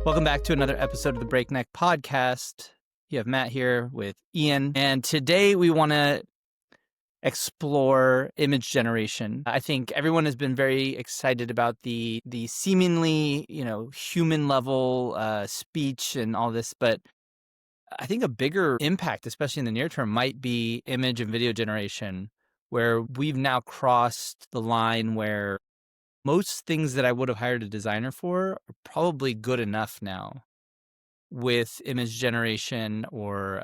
Welcome back to another episode of the Breakneck Podcast. You have Matt here with Ian, and today we want to explore image generation. I think everyone has been very excited about the seemingly, human level speech and all this, but I think a bigger impact, especially in the near term, might be image and video generation, where we've now crossed the line where most things that I would have hired a designer for are probably good enough now with image generation or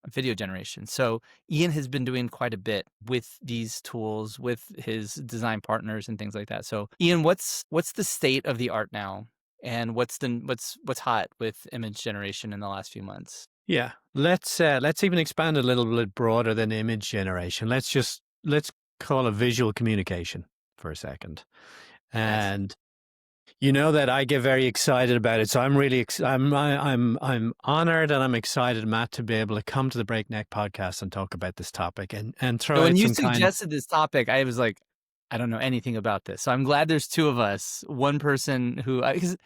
video generation. So Ian has been doing quite a bit with these tools, with his design partners and things like that. So Ian, what's the state of the art now, and what's hot with image generation in the last few months? Yeah, let's even expand a little bit broader than image generation. Let's call it visual communication for a second. And you know that I get very excited about it, so I'm really I'm honored and I'm excited, Matt, to be able to come to the Breakneck Podcast and talk about this topic and throw So out when you some suggested this topic, I was like, I don't know anything about this. So I'm glad there's two of us. One person who, because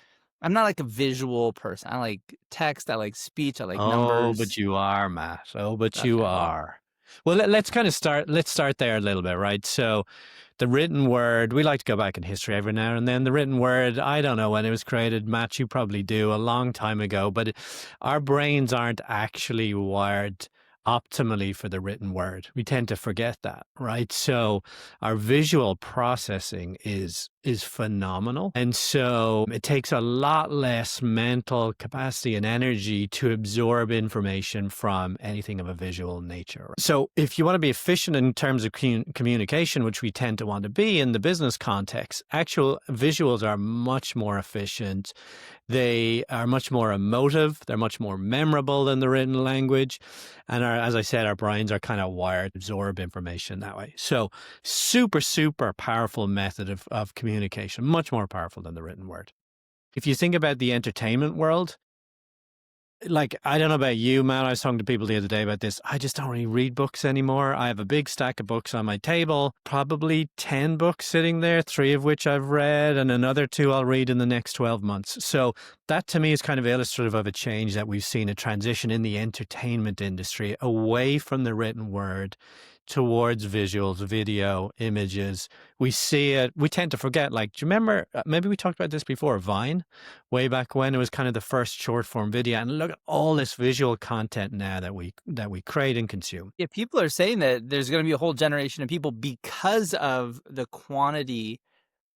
I'm not like a visual person. I like text. I like speech. I like Oh, numbers. but you are, Matt. Oh, but you Okay, well, are. Well, let's kind of start. Let's start there a little bit, right? So, the written word. We like to go back in history every now and then. The written word. I don't know when it was created, Matt. You probably do, a long time ago. But our brains aren't actually wired optimally for the written word. We tend to forget that, right? So our visual processing is phenomenal. And so it takes a lot less mental capacity and energy to absorb information from anything of a visual nature. So if you want to be efficient in terms of communication, which we tend to want to be in the business context, actual visuals are much more efficient. They are much more emotive. They're much more memorable than the written language. And as I said, our brains are kind of wired to absorb information that way. So super, super powerful method of communication, much more powerful than the written word. If you think about the entertainment world, like, I don't know about you, man. I was talking to people the other day about this. I just don't really read books anymore. I have a big stack of books on my table, probably 10 books sitting there, 3 of which I've read, and another 2 I'll read in the next 12 months. So that to me is kind of illustrative of a change that we've seen, a transition in the entertainment industry away from the written word towards visuals, video, images. We see it. We tend to forget, like, do you remember, maybe we talked about this before, Vine, way back when it was kind of the first short form video. And look at all this visual content now that we create and consume. yeah, people are saying that there's going to be a whole generation of people because of the quantity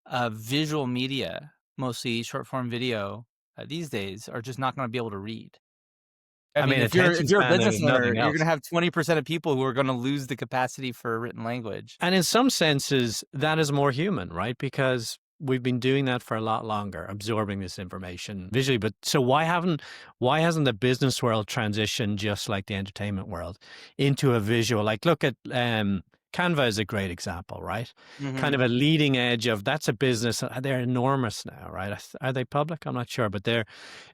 of visual media, mostly short form video these days, are just not going to be able to read. I mean, if attention you're a span business is owner, nothing you're else. going to have 20% of people who are going to lose the capacity for written language. And in some senses, that is more human, right? Because we've been doing that for a lot longer, absorbing this information visually. But so why hasn't the business world transitioned just like the entertainment world into a visual? Like, look at Canva is a great example, right? Kind of a leading edge of, that's a business. They're enormous now, right? Are they public? I'm not sure, but they're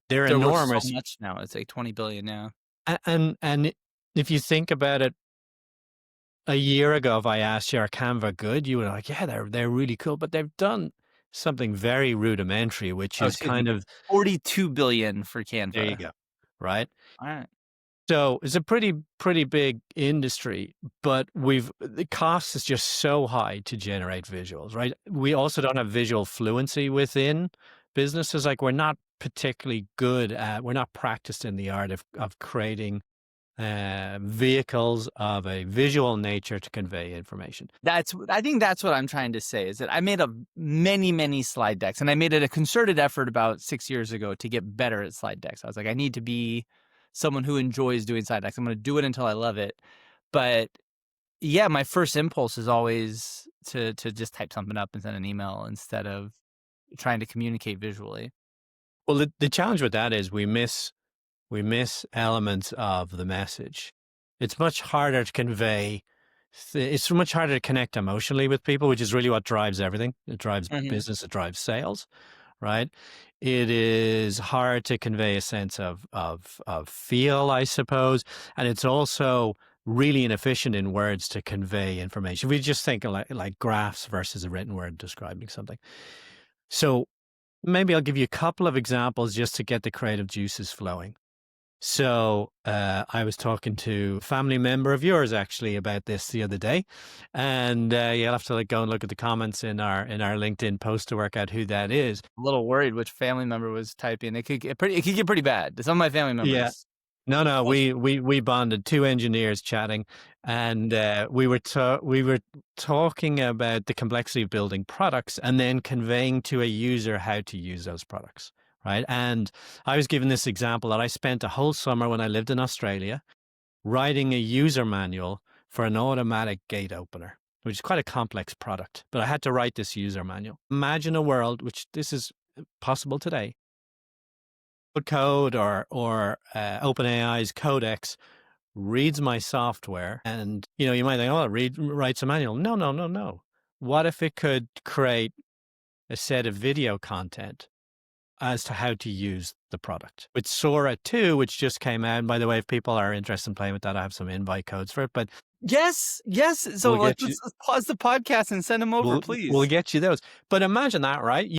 They're worth so enormous. much now. It's like 20 billion now. And if you think about it, a year ago, if I asked you, are Canva good? You were like, yeah, they're really cool, but they've done something very rudimentary, which Oh, is excuse me. kind of, 42 billion for there you Canva. go, right? All right. So it's a pretty big industry, but the cost is just so high to generate visuals, right? We also don't have visual fluency within businesses. Like, we're not particularly good at, we're not practiced in the art of creating vehicles of a visual nature to convey information. I think that's what I'm trying to say, is that I made many slide decks, and I made it a concerted effort about 6 years ago to get better at slide decks. I was like, I need to be someone who enjoys doing slide decks. I'm going to do it until I love it. But yeah, my first impulse is always to just type something up and send an email instead of trying to communicate visually. Well, the challenge with that is we miss elements of the message. It's much harder to convey. It's much harder to connect emotionally with people, which is really what drives everything. It drives business. It drives sales, right? It is hard to convey a sense of feel, I suppose, and it's also really inefficient in words to convey information. We just think like graphs versus a written word describing something. So Maybe I'll give you a couple of examples just to get the creative juices flowing. So I was talking to a family member of yours actually about this the other day, and you'll have to like go and look at the comments in our LinkedIn post to work out who that is. A little worried which family member was typing. It could get pretty bad. Some of my family Yeah. members. No, no, Culture. we bonded, 2 engineers chatting, and we were talking about the complexity of building products and then conveying to a user how to use those products, right? And I was given this example that I spent a whole summer when I lived in Australia writing a user manual for an automatic gate opener, which is quite a complex product, but I had to write this user manual. Imagine a world, which this is possible today, code or OpenAI's Codex reads my software, and you might think, oh, it writes a manual. No, no, no, no. What if it could create a set of video content as to how to use the product? With Sora 2, which just came out, and by the way, if people are interested in playing with that, I have some invite codes for it, but Yes, yes. So we'll get you let's pause the podcast and send them over, we'll please. get you those. But imagine that, right?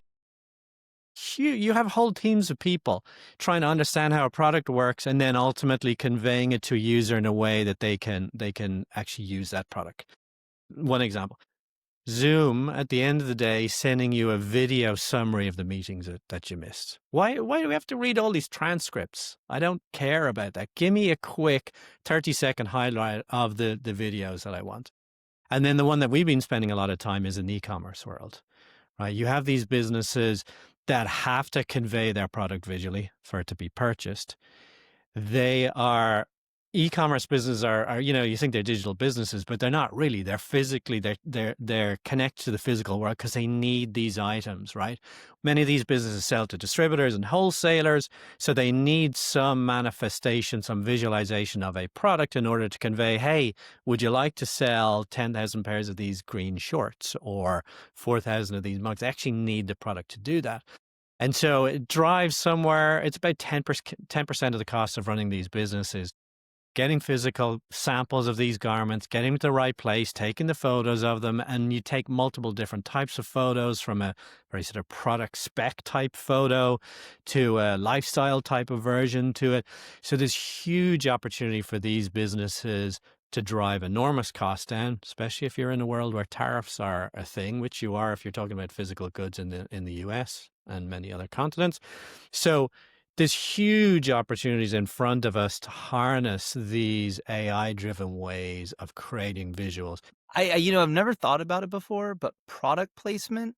You have whole teams of people trying to understand how a product works and then ultimately conveying it to a user in a way that they can actually use that product. One example, Zoom at the end of the day sending you a video summary of the meetings that you missed. Why do we have to read all these transcripts? I don't care about that. Give me a quick 30-second highlight of the videos that I want. And then the one that we've been spending a lot of time is in the e-commerce world, right? You have these businesses that have to convey their product visually for it to be purchased. They are e-commerce businesses are you think they're digital businesses, but they're not really. They're physically they're connected to the physical world because they need these items, right? Many of these businesses sell to distributors and wholesalers, so they need some manifestation, some visualization of a product in order to convey, hey, would you like to sell 10,000 pairs of these green shorts or 4,000 of these mugs? They actually need the product to do that. And so it drives somewhere, it's about 10% of the cost of running these businesses, getting physical samples of these garments, getting to the right place, taking the photos of them, and you take multiple different types of photos, from a very sort of product spec type photo to a lifestyle type of version to it. So there's huge opportunity for these businesses to drive enormous costs down, especially if you're in a world where tariffs are a thing, which you are if you're talking about physical goods in the US and many other continents. So there's huge opportunities in front of us to harness these AI-driven ways of creating visuals. I've never thought about it before, but product placement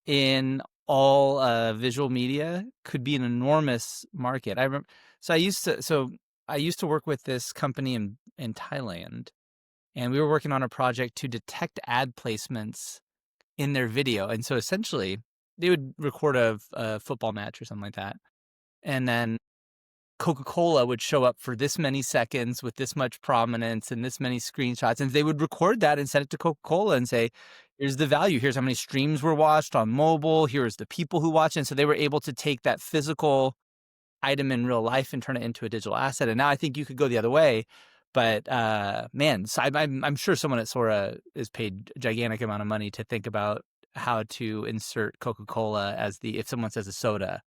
in all visual media could be an enormous market. I remember, I used to work with this company in Thailand, and we were working on a project to detect ad placements in their video. And so essentially, they would record a football match or something like that, and then Coca-Cola would show up for this many seconds with this much prominence and this many screenshots, and they would record that and send it to Coca-Cola and say, here's the value, here's how many streams were watched on mobile, here's the people who watch. And so they were able to take that physical item in real life and turn it into a digital asset. And now I think you could go the other way. But man, so I'm sure someone at Sora is paid a gigantic amount of money to think about how to insert Coca-Cola as if someone says a soda,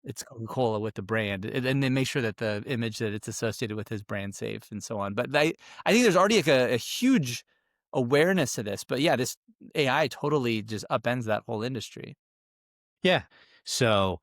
it's Coca-Cola with the brand, and then make sure that the image that it's associated with is brand safe and so on. But I think there's already like a huge awareness to this. But yeah, this AI totally just upends that whole industry. Yeah. So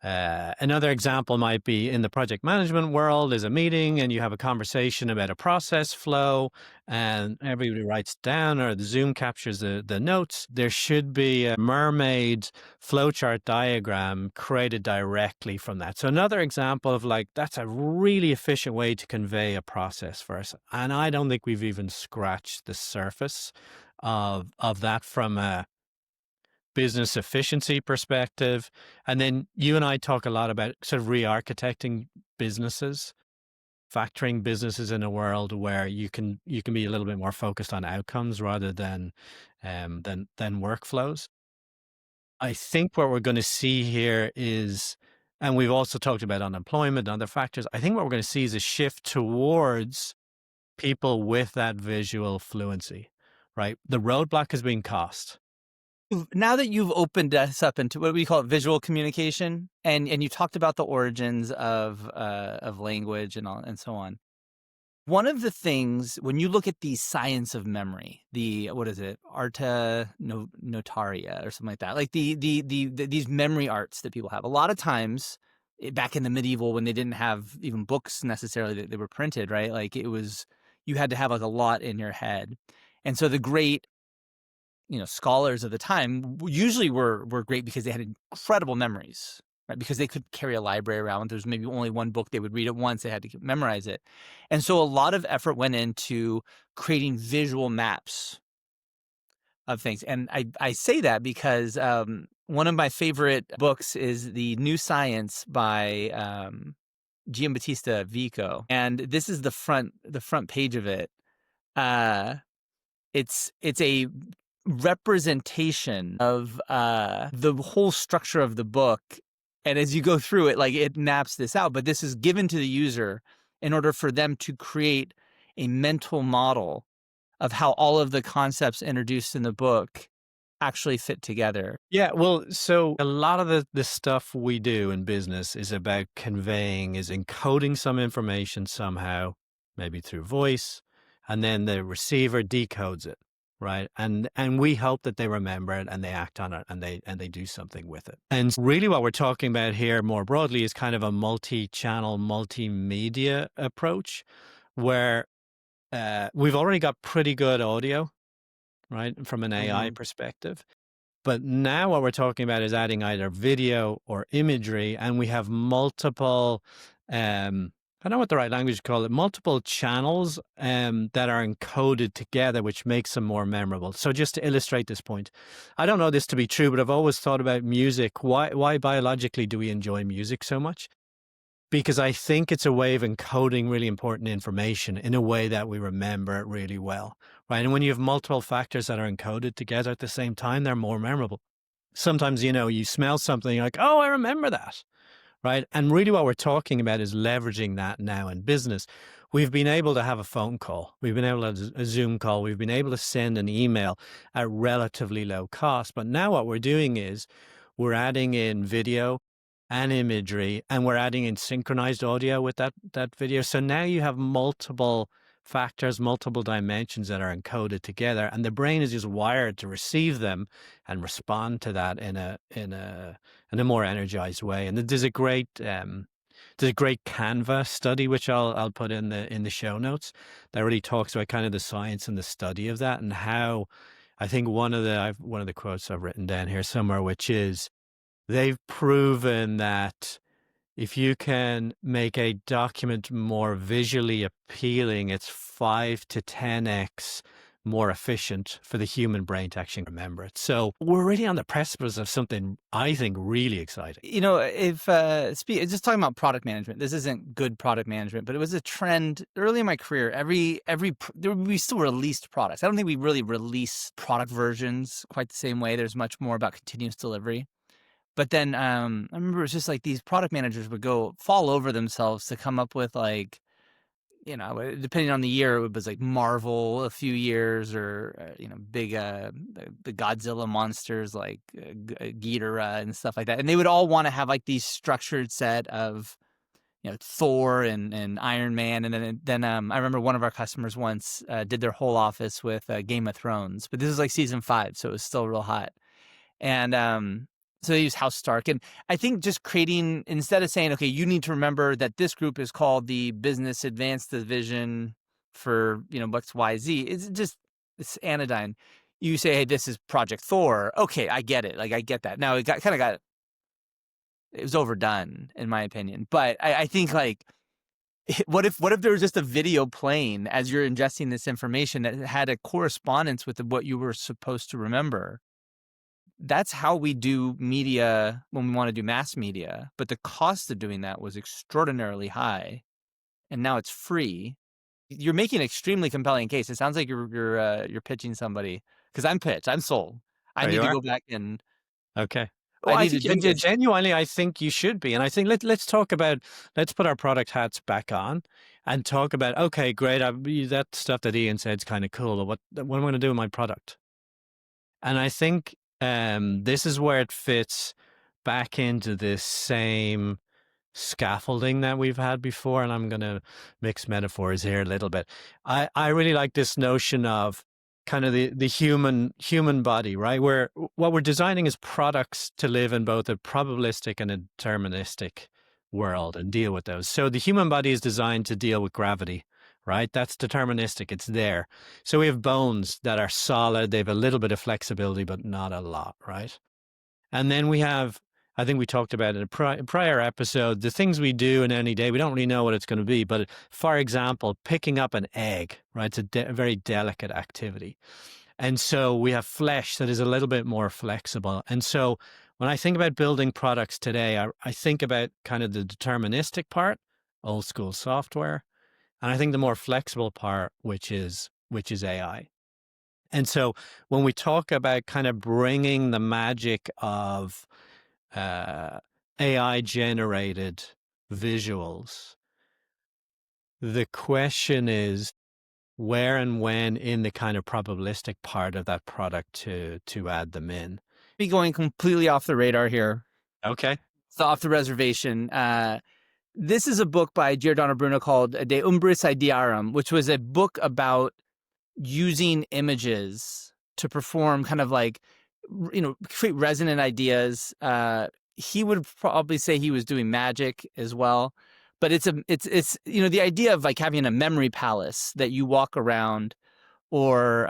another example might be in the project management world is a meeting and you have a conversation about a process flow and everybody writes down, or the Zoom captures the notes. There should be a mermaid flowchart diagram created directly from that. So another example of like, that's a really efficient way to convey a process for us. And I don't think we've even scratched the surface of that from a business efficiency perspective. And then you and I talk a lot about sort of re-architecting businesses, factoring businesses in a world where you can be a little bit more focused on outcomes rather than workflows. I think what we're going to see here is, and we've also talked about unemployment and other factors, I think what we're going to see is a shift towards people with that visual fluency, right? The roadblock has been cost. Now that you've opened us up into what we call it, visual communication, and you talked about the origins of language and all and so on. One of the things when you look at the science of memory, the what is it, notaria or something like that, like these memory arts that people have. A lot of times, back in the medieval when they didn't have even books necessarily that they were printed, right? Like it was you had to have like a lot in your head, and so the great scholars of the time usually were great because they had incredible memories, right? Because they could carry a library around. There's maybe only one book they would read at once. They had to memorize it. And so a lot of effort went into creating visual maps of things. And I say that because one of my favorite books is The New Science by Giambattista Vico. And this is the front page of it. Uh, it's a representation of the whole structure of the book, and as you go through it, like it maps this out, but this is given to the user in order for them to create a mental model of how all of the concepts introduced in the book actually fit together. Yeah, well, so a lot of the stuff we do in business is about conveying, is encoding some information somehow, maybe through voice, and then the receiver decodes it, right? And we hope that they remember it and they act on it and they do something with it. And really what we're talking about here more broadly is kind of a multi-channel, multimedia approach where we've already got pretty good audio, right, from an AI Mhm. perspective. But now what we're talking about is adding either video or imagery, and we have multiple, I don't know what the right language to call it, multiple channels that are encoded together, which makes them more memorable. So just to illustrate this point, I don't know this to be true, but I've always thought about music. Why biologically do we enjoy music so much? Because I think it's a way of encoding really important information in a way that we remember it really well, right? And when you have multiple factors that are encoded together at the same time, they're more memorable. Sometimes, you smell something, you're like, oh, I remember that, right? And really what we're talking about is leveraging that now in business. We've been able to have a phone call. We've been able to have a Zoom call. We've been able to send an email at relatively low cost. But now what we're doing is we're adding in video and imagery, and we're adding in synchronized audio with that video. So now you have multiple factors, multiple dimensions that are encoded together, and the brain is just wired to receive them and respond to that in a more energized way. And there's a great Canva study which I'll put in the show notes that really talks about kind of the science and the study of that, and how I think one of the quotes I've written down here somewhere, which is they've proven that if you can make a document more visually appealing, it's 5 to 10x more efficient for the human brain to actually remember it. So we're really on the precipice of something I think really exciting. If just talking about product management, this isn't good product management, but it was a trend early in my career. We still released products. I don't think we really release product versions quite the same way. There's much more about continuous delivery. But then I remember it was just like these product managers would go fall over themselves to come up with like, depending on the year, it was like Marvel a few years or, big, the Godzilla monsters like Ghidorah and stuff like that. And they would all want to have like these structured set of, Thor and Iron Man. And then I remember one of our customers once did their whole office with Game of Thrones, but this was like season 5, so it was still real hot. And so they use House Stark. And I think just creating, instead of saying, okay, you need to remember that this group is called the Business Advanced Division for, XYZ, it's anodyne. You say, hey, this is Project Thor. Okay, I get it. Like, I get that. Now, it was overdone, in my opinion. But I think, like, what if there was just a video playing as you're ingesting this information that had a correspondence with what you were supposed to remember? That's how we do media when we want to do mass media, but the cost of doing that was extraordinarily high, and now it's free. You're making an extremely compelling case. It sounds like you're pitching somebody, because I'm pitched. I'm sold. I There need you to are. go back and Okay. Well, I I need to think do this. genuinely, I think you should be. And I think let's talk about, let's put our product hats back on and talk about, okay, great. That stuff that Ian said is kind of cool. What am I going to do with my product? And I think This is where it fits back into this same scaffolding that we've had before, and I'm going to mix metaphors here a little bit. I really like this notion of kind of the human body, right? Where what we're designing is products to live in both a probabilistic and a deterministic world and deal with those. So the human body is designed to deal with gravity, right? That's deterministic. It's there. So we have bones that are solid. They have a little bit of flexibility, but not a lot, right? And then we have, I think we talked about in a prior episode, the things we do in any day, we don't really know what it's going to be. But for example, picking up an egg, right? It's a very delicate activity. And so we have flesh that is a little bit more flexible. And so when I think about building products today, I think about kind of the deterministic part, old school software. And I think the more flexible part, which is AI. And so when we talk about kind of bringing the magic of AI generated visuals, the question is where and when in the kind of probabilistic part of that product to add them in. Be going completely off the radar here, Okay. so off the reservation. This is a book by Giordano Bruno called De Umbris Idearum, which was a book about using images to perform kind of like, create resonant ideas. He would probably say he was doing magic as well, but it's the idea of like having a memory palace that you walk around, or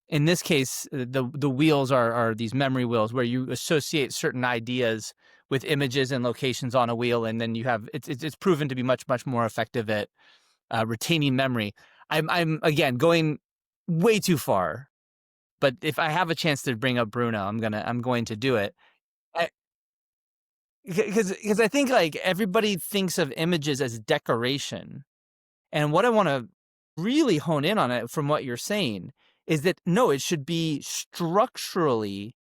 in this case, the wheels are these memory wheels where you associate certain ideas with images and locations on a wheel, and then you have it's proven to be much more effective at retaining memory. I'm again going way too far, but if I have a chance to bring up Bruno, I'm going to do it. Because I think like everybody thinks of images as decoration, and what I want to really hone in on it from what you're saying is that no, it should be structurally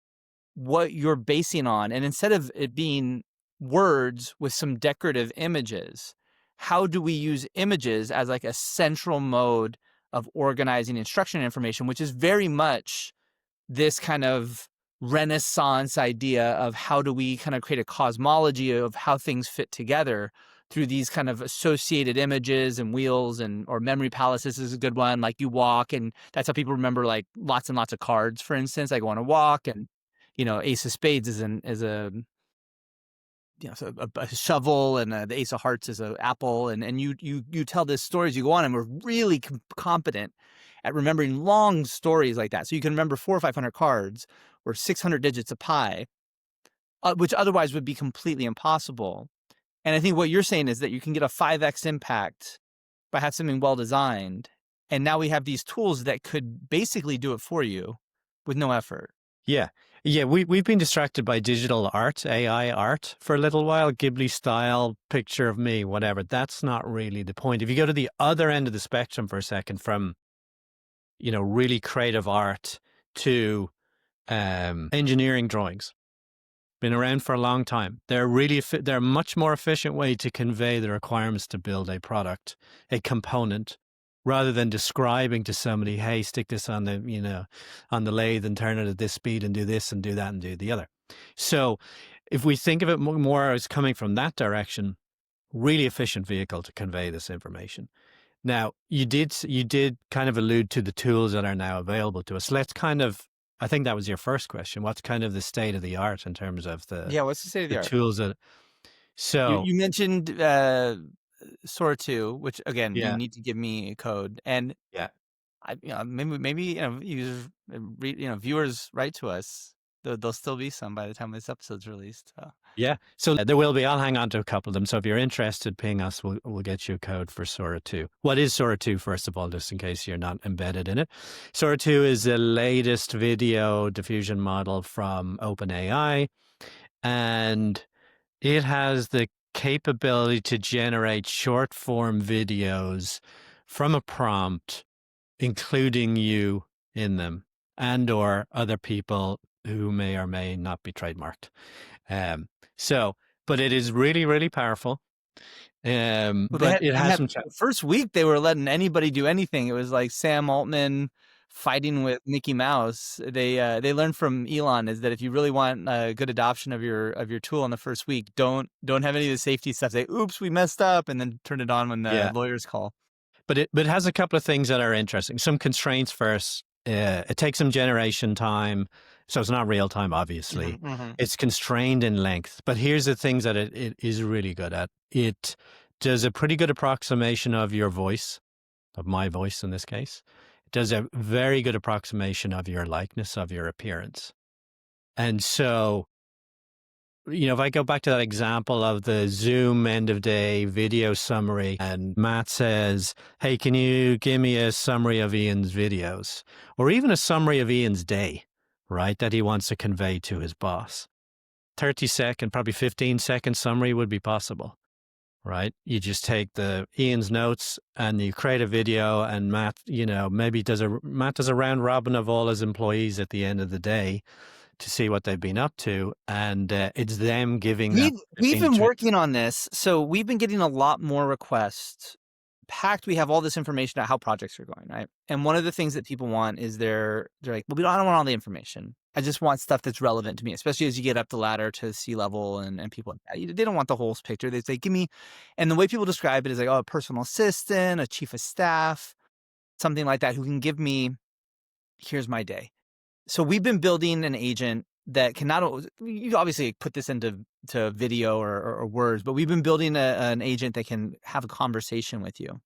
what you're basing on, and instead of it being words with some decorative images, how do we use images as like a central mode of organizing instruction information, which is very much this kind of Renaissance idea of how do we kind of create a cosmology of how things fit together through these kind of associated images and wheels, and or memory palaces is a good one. Like you walk, and that's how people remember like lots and lots of cards, for instance. Like go on a walk, and Ace of Spades is a so a shovel, and the Ace of Hearts is an apple, and you tell this story as you go on, and we're really competent at remembering long stories like that. So you can remember 400 or 500 cards or 600 digits of pi, which otherwise would be completely impossible. And I think what you're saying is that you can get a 5x impact by having something well designed. And now we have these tools that could basically do it for you with no effort. Yeah. Yeah, we've been distracted by digital art, AI art for a little while, Ghibli style, picture of me, whatever. That's not really the point. If you go to the other end of the spectrum for a second, from, really creative art to engineering drawings, been around for a long time. They're a much more efficient way to convey the requirements to build a product, a component, rather than describing to somebody, hey, stick this on the lathe and turn it at this speed and do this and do that and do the other. So if we think of it more as coming from that direction, really efficient vehicle to convey this information. Now, you did kind of allude to the tools that are now available to us. I think that was your first question. What's kind of the state of the art in terms of What's the state of the the art? tools that, so You mentioned Sora 2, which again, you yeah, need to give me a code. And yeah. maybe users, viewers write to us. There'll still be some by the time this episode's released. So. Yeah. So there will be. I'll hang on to a couple of them. So if you're interested, ping us. We'll get you a code for Sora 2. What is Sora 2, first of all, just in case you're not embedded in it? Sora 2 is the latest video diffusion model from OpenAI, and it has the capability to generate short form videos from a prompt, including you in them, and or other people who may or may not be trademarked. Um, but it is really, really powerful. Well, But it they has had some. the first week they were letting anybody do anything. It was like Sam Altman fighting with Mickey Mouse. They learned from Elon is that if you really want a good adoption of your tool in the first week, don't have any of the safety stuff. Say, "Oops, we messed up," and then turn it on when the Yeah. lawyers call. But it has a couple of things that are interesting. Some constraints first. It takes some generation time, so it's not real time, obviously. Mhm, mhm. It's constrained in length. But here's the things that it is really good at. It does a pretty good approximation of your voice, of my voice in this case. It does a very good approximation of your likeness, of your appearance. And so, if I go back to that example of the Zoom end of day video summary, and Matt says, "Hey, can you give me a summary of Ian's videos?" Or even a summary of Ian's day, right? That he wants to convey to his boss. 30-second, probably 15-second summary would be possible, right? You just take the Ian's notes and you create a video, and Matt, maybe Matt does a round robin of all his employees at the end of the day to see what they've been up to, and it's them giving that We've 15 been to working on this, so we've been getting a lot more requests. Packed, we have all this information about how projects are going, right? And one of the things that people want is they're like, well, I don't want all the information. I just want stuff that's relevant to me, especially as you get up the ladder to C-level and people like that. They don't want the whole picture. They say, give me, and the way people describe it is like, oh, a personal assistant, a chief of staff, something like that, who can give me, here's my day. So we've been building an agent that can not only, you obviously put this into video or words, but we've been building an agent that can have a conversation with you.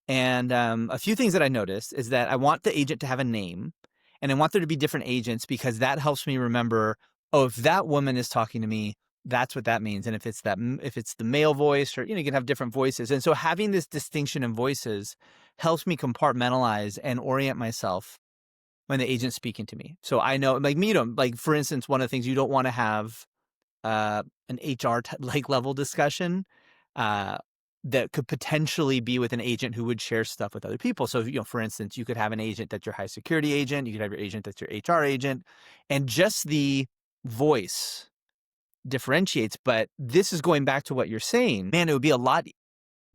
And a few things that I noticed is that I want the agent to have a name, and I want there to be different agents because that helps me remember, oh, if that woman is talking to me, that's what that means. And if it's the male voice, or you can have different voices. And so having this distinction in voices helps me compartmentalize and orient myself when the agent's speaking to me. So I know, like, like, for instance, one of the things you don't want to have an HR like level discussion uh, that could potentially be with an agent who would share stuff with other people. So, for instance, you could have an agent that's your high security agent. You could have your agent that's your HR agent, and just the voice differentiates. But this is going back to what you're saying. Man, it would be a lot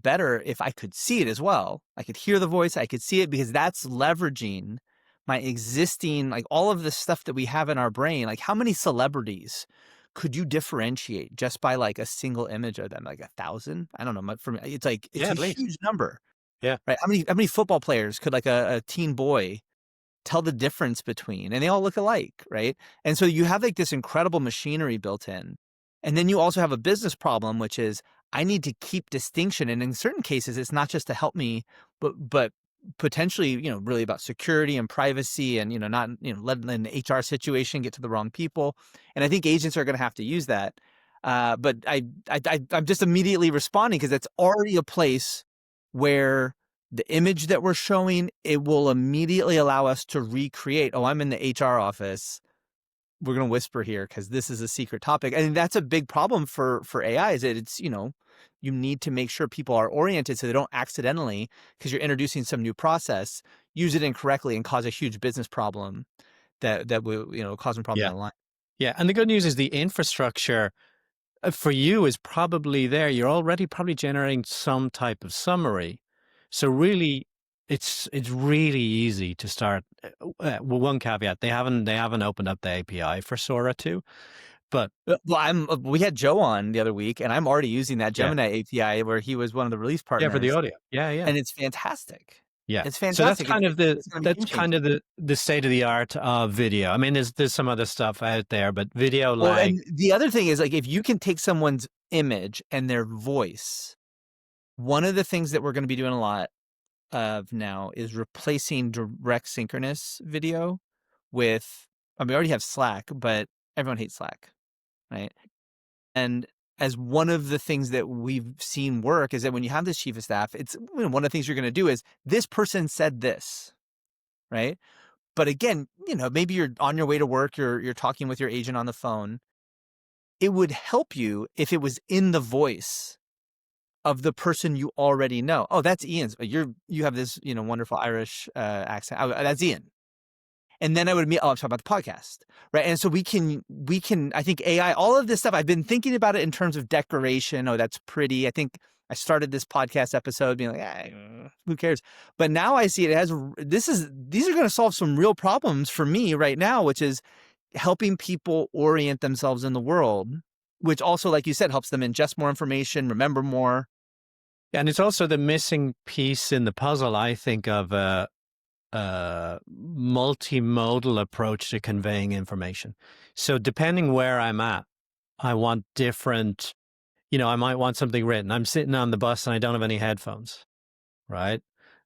better if I could see it as well. I could hear the voice, I could see it, because that's leveraging my existing, like, all of the stuff that we have in our brain. Like, how many celebrities could you differentiate just by like a single image of them? Like 1,000? I don't know. For me, it's like, it's yeah, a at least. huge number, Yeah. right? How many football players could like a teen boy tell the difference between, and they all look alike, right? And so you have like this incredible machinery built in. And then you also have a business problem, which is I need to keep distinction. And in certain cases, it's not just to help me, but potentially, really about security and privacy and, not, letting an HR situation get to the wrong people. And I think agents are going to have to use that. But I'm just immediately responding because it's already a place where the image that we're showing, it will immediately allow us to recreate, oh, I'm in the HR office. We're going to whisper here because this is a secret topic. And that's a big problem for AI, is that it's, you need to make sure people are oriented so they don't accidentally, because you're introducing some new process, use it incorrectly and cause a huge business problem that will, cause a problem Yeah. down the line. Yeah. And the good news is the infrastructure for you is probably there. You're already probably generating some type of summary. So really, it's really easy to start. Well, one caveat: they haven't opened up the API for Sora 2, but Well, we had Joe on the other week, and I'm already using that yeah, Gemini API where he was one of the release yeah, for the partners, audio, yeah, yeah, and it's fantastic. yeah. It's So that's fantastic. kind of It's going to be game changing. the state of the art of video. I mean, there's some other stuff out there, but video Well, lag. and the other thing is, like, if you can take someone's image and their voice, one of the things that we're going to be doing a lot of now is replacing direct synchronous video with, I mean, we already have Slack, but everyone hates Slack, right? And as one of the things that we've seen work is that when you have this chief of staff, it's, one of the things you're going to do is, this person said this, right? But again, maybe you're on your way to work, you're talking with your agent on the phone. It would help you if it was in the voice of the person you already know. Oh, that's Ian's. You have this, wonderful Irish accent. Oh, that's Ian. And then I would I'm talking about the podcast, right? And so I think AI, all of this stuff, I've been thinking about it in terms of decoration. Oh, that's pretty. I think I started this podcast episode being like, who cares? But now I see it as these are going to solve some real problems for me right now, which is helping people orient themselves in the world, which also, like you said, helps them ingest more information, remember more. And it's also the missing piece in the puzzle, I think, of a multimodal approach to conveying information. So depending where I'm at, I want different, I might want something written. I'm sitting on the bus and I don't have any headphones, right?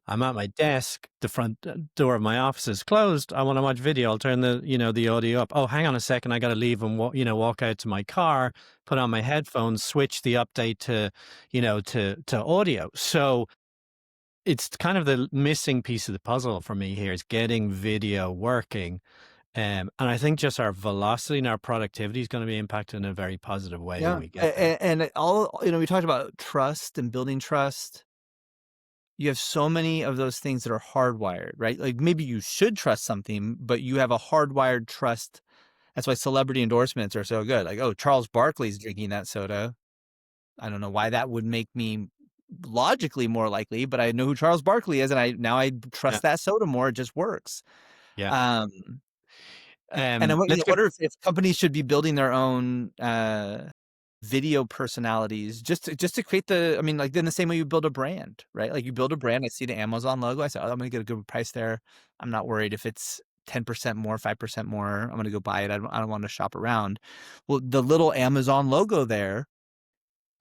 I'm at my desk, the front door of my office is closed. I want to watch video. I'll turn the audio up. Oh, hang on a second. I got to leave and walk out to my car, put on my headphones, switch the update to audio. So it's kind of the missing piece of the puzzle for me here is getting video working. And I think just our velocity and our productivity is going to be impacted in a very positive way when Yeah. we get there. And all, we talked about trust and building trust. You have so many of those things that are hardwired, right? Like maybe you should trust something, but you have a hardwired trust. That's why celebrity endorsements are so good. Like, oh, Charles Barkley's drinking that soda. I don't know why that would make me logically more likely, but I know who Charles Barkley is, and I Yeah. trust that soda more. It just works. Yeah. Um, and I Let's get wonder if companies should be building their own video personalities just to create like in the same way you build a brand, right? Like you build a brand. I see the Amazon logo. I say, oh, I'm going to get a good price there. I'm not worried if it's 10% more, 5% more. I'm going to go buy it. I don't want to shop around. Well, the little Amazon logo there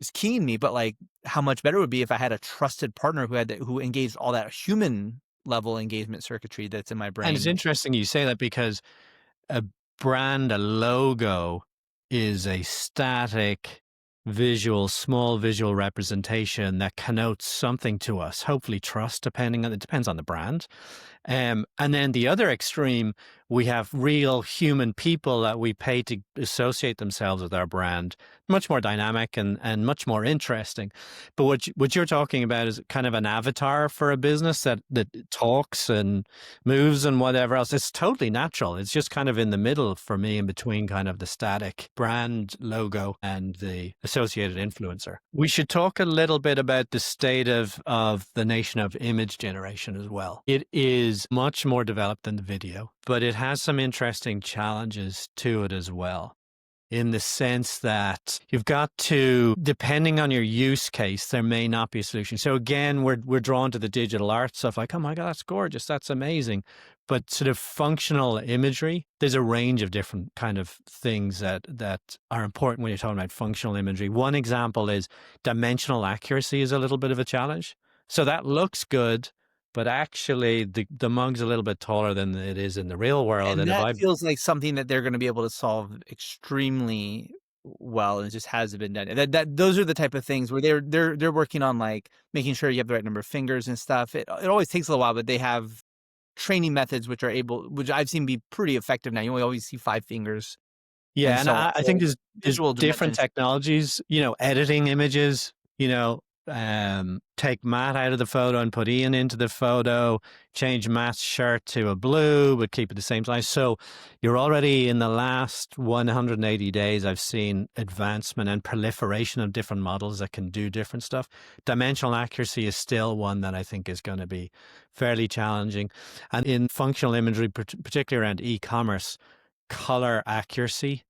is keying me, but like how much better it would be if I had a trusted partner who engaged all that human level engagement circuitry that's in my And it's brain. interesting you say that because a brand, a logo is a static visual, small visual representation that connotes something to us, hopefully trust, it depends on the brand. And then the other extreme, we have real human people that we pay to associate themselves with our brand, much more dynamic and much more interesting. But what you're talking about is kind of an avatar for a business that talks and moves and whatever else. It's totally natural. It's just kind of in the middle for me, in between kind of the static brand logo and the associated influencer. We should talk a little bit about the state of the nation of image generation as well. It is much more developed than the video, but it has some interesting challenges to it as well, in the sense that you've got to, depending on your use case, there may not be a solution. So again, we're drawn to the digital art stuff, like, oh my God, that's gorgeous, that's amazing. But sort of functional imagery, there's a range of different kind of things that are important when you're talking about functional imagery. One example is dimensional accuracy is a little bit of a challenge. So that looks good, but actually the mug's a little bit taller than it is in the real world. And And if that I feels like something that they're gonna be able to solve extremely well, and it just hasn't been done. Those are the type of things where they're working on, like, making sure you have the right number of fingers and stuff. It always takes a little while, but they have training methods which I've seen be pretty effective now. You only always see 5 fingers, and Yeah, and so I think there's visual different dimensions. technologies, editing images, take Matt out of the photo and put Ian into the photo, change Matt's shirt to a blue, but keep it the same size. So you're already in the last 180 days, I've seen advancement and proliferation of different models that can do different stuff. Dimensional accuracy is still one that I think is going to be fairly challenging. And in functional imagery, particularly around e-commerce, color accuracy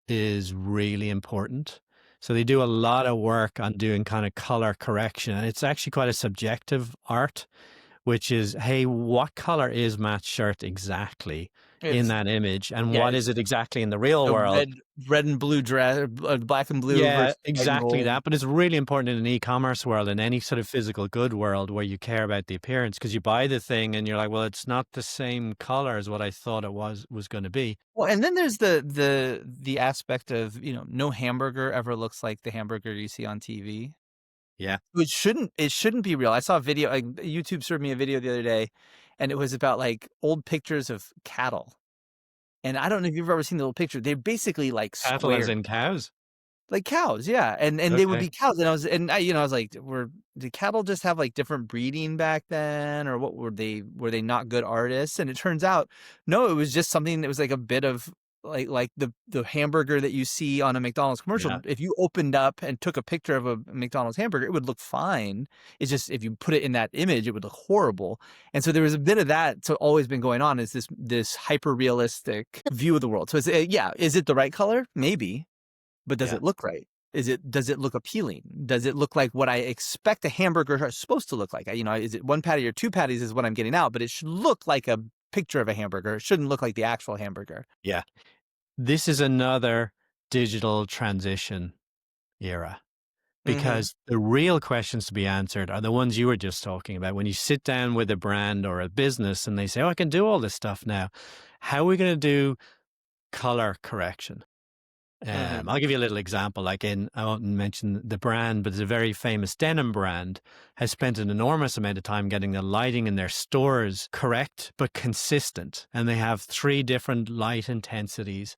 is really important. So they do a lot of work on doing kind of color correction. And it's actually quite a subjective art, which is, hey, what color is Matt's shirt exactly in It's that image? And Yeah, what it's is it exactly in the real a world? red and blue dress, black and blue Yeah, versus white and exactly gold. that. But it's really important in an e-commerce world, in any sort of physical good world where you care about the appearance, because you buy the thing and you're like, well, it's not the same color as what I thought it was going to be. Well, and then there's the aspect of, no hamburger ever looks like the hamburger you see on TV. Yeah. It shouldn't be real. I saw a video, like YouTube served me a video the other day, and it was about like old pictures of cattle. And I don't know if you've ever seen the old picture. They're basically like Cattle as square, in cows. Like cows, yeah, and they would Okay. be cows, and I was like, did cattle just have, like, different breeding back then, or what were they not good artists? And it turns out, no, it was just something that was like a bit of like the hamburger that you see on a McDonald's commercial. Yeah. If you opened up and took a picture of a McDonald's hamburger, it would look fine. It's just if you put it in that image, it would look horrible. And so there was a bit of that so always been going on, is this hyper realistic view of the world. So yeah, is it the right color? Maybe. But does Yeah. it look right? Does it look appealing? Does it look like what I expect a hamburger is supposed to look like? Is it one patty or two patties is what I'm getting out, but it should look like a picture of a hamburger. It shouldn't look like the actual hamburger. Yeah. This is another digital transition era, Mhm. because the real questions to be answered are the ones you were just talking about. When you sit down with a brand or a business and they say, "Oh, I can do all this stuff now. How are we going to do color correction?" Mhm. I'll give you a little example. I won't mention the brand, but it's a very famous denim brand, has spent an enormous amount of time getting the lighting in their stores correct but consistent. And they have 3 different light intensities,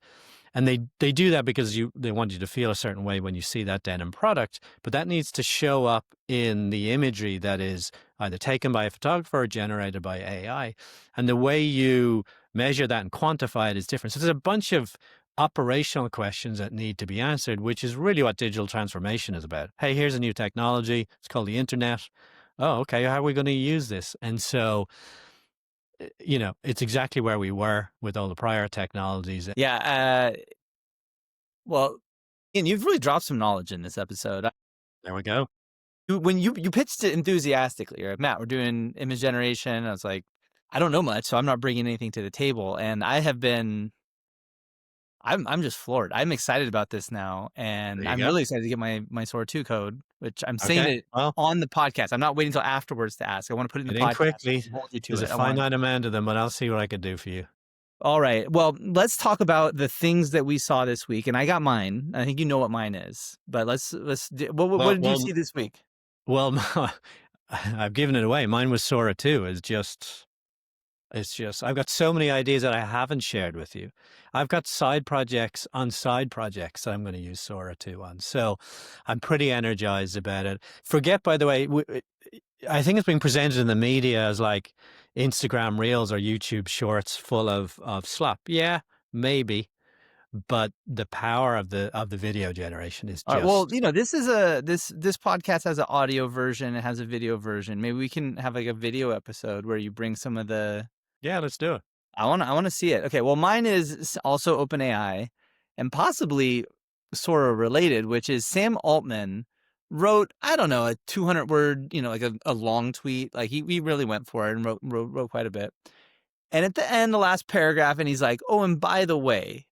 and they do that because they want you to feel a certain way when you see that denim product, but that needs to show up in the imagery that is either taken by a photographer or generated by AI. And the way you measure that and quantify it is different. So there's a bunch of operational questions that need to be answered, which is really what digital transformation is about. Hey, here's a new technology. It's called the internet. Oh, okay. How are we going to use this? And so, it's exactly where we were with all the prior technologies. Yeah, well, and you've really dropped some knowledge in this episode. There we go. When you pitched it enthusiastically, you're like, "Matt, we're doing image generation." I was like, "I don't know much, so I'm not bringing anything to the table." And I'm just floored. I'm excited about this now, There and you I'm go. really excited to get my Sora 2 code, which I'm saying Okay. it Well, on the podcast. I'm not waiting until afterwards to ask. I wanna put it in the get in podcast quickly. and hold you to There's a it. I want finite amount of them, but I'll see what I can do for you. Alright, well, let's talk about the things that we saw this week, and I got mine. I think you know what mine is, but let's d what Well, did you well, see this week? well, I've given it away. Mine was Sora too. It's just I've got so many ideas that I haven't shared with you. I've got side projects on side projects that I'm going to use Sora 2 on. So I'm pretty energized about it. Forget, by the way, I think it's been presented in the media as like Instagram Reels or YouTube Shorts full of slop. Yeah, maybe, but the power of the video generation is Alright, well, just this is this podcast has an audio version, it has a video version. Maybe we can have, like, a video episode where you bring some of the yeah. Let's do it. I wanna see it. Okay, well, mine is also OpenAI and possibly Sora related, which is Sam Altman wrote, I don't know, a 200 word, like a long tweet. Like he really went for it and wrote quite a bit. And at the end, the last paragraph, and he's like, "Oh, and by the way,"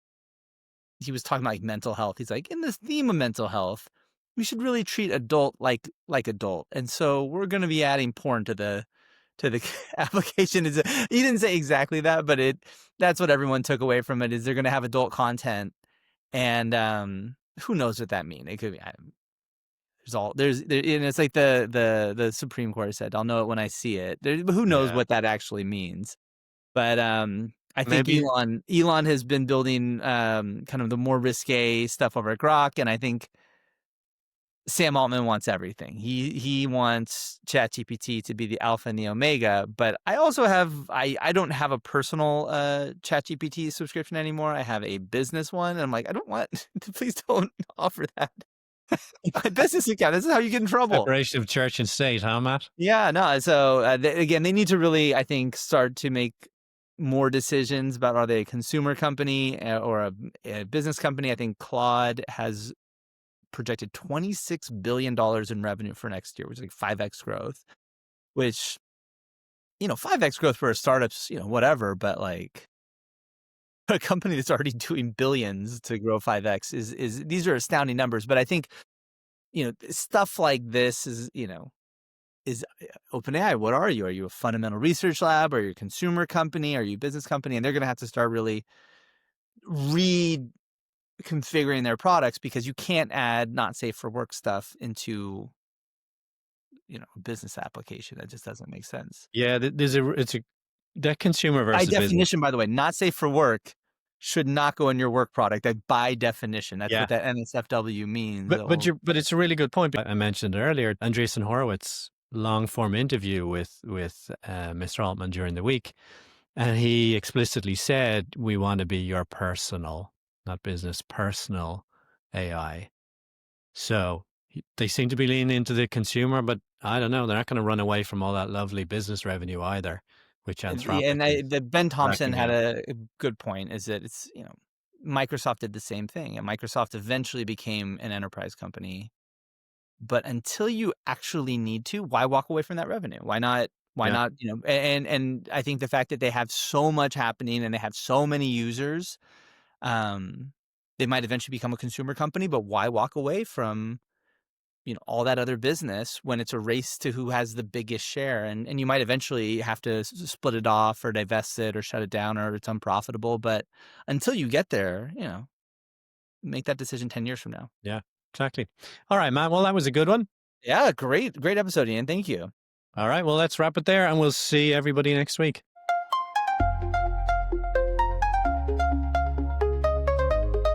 he was talking about like mental health. He's like, "In the theme of mental health, we should really treat adult like adult." And so we're gonna be adding porn to the application. He didn't say exactly that, but that's what everyone took away from it, is they're gonna have adult content. And who knows what that means? It could be and it's like the Supreme Court said, "I'll know it when I see it." But who knows Yeah, what that actually means? But I think maybe. Elon has been building kind of the more risque stuff over at Grok, and I think Sam Altman wants everything. He wants ChatGPT to be the alpha and the omega, but I don't have a personal ChatGPT subscription anymore. I have a business one, and I'm like, I don't want please don't offer that. My business account. This is how you get in trouble. Separation of church and state, huh, Matt? Yeah, no. So again, they need to really, I think, start to make more decisions about, are they a consumer company or a business company. I think Claude has projected $26 billion in revenue for next year, which is like 5x growth, which, 5x growth for a startup's, whatever, but like a company that's already doing billions to grow 5x is these are astounding numbers. But I think, stuff like this is OpenAI. What are you? Are you a fundamental research lab? Are you a consumer company? Are you a business company? And they're going to have to start really reconfiguring their products, because you can't add not safe for work stuff into a business application. That just doesn't make sense. Yeah, there's it's a that consumer By versus business. definition, by the way, not safe for work should not go in your work product, like, by definition. That's Yeah. what that NSFW means, But the but whole you but it's a really good point. I mentioned it earlier, Andreessen Horowitz long form interview with Mr. Altman during the week, and he explicitly said we want to be your personal, not business, personal AI. So they seem to be leaning into the consumer, but I don't know. They're not going to run away from all that lovely business revenue either, which yeah, Anthropic and is the Ben Thompson racking had in. a good point, is that it's, Microsoft did the same thing, and Microsoft eventually became an enterprise company. But until you actually need to, why walk away from that revenue? Why Yeah, not, and I think the fact that they have so much happening and they have so many users, um, they might eventually become a consumer company, but why walk away from, all that other business when it's a race to who has the biggest share? And you might eventually have to split it off or divest it or shut it down or it's unprofitable. But until you get there, make that decision 10 years from now. yeah, exactly. All right, Matt. Well, that was a good one. Yeah, great episode, Ian. Thank you. All right. Well, let's wrap it there and we'll see everybody next week.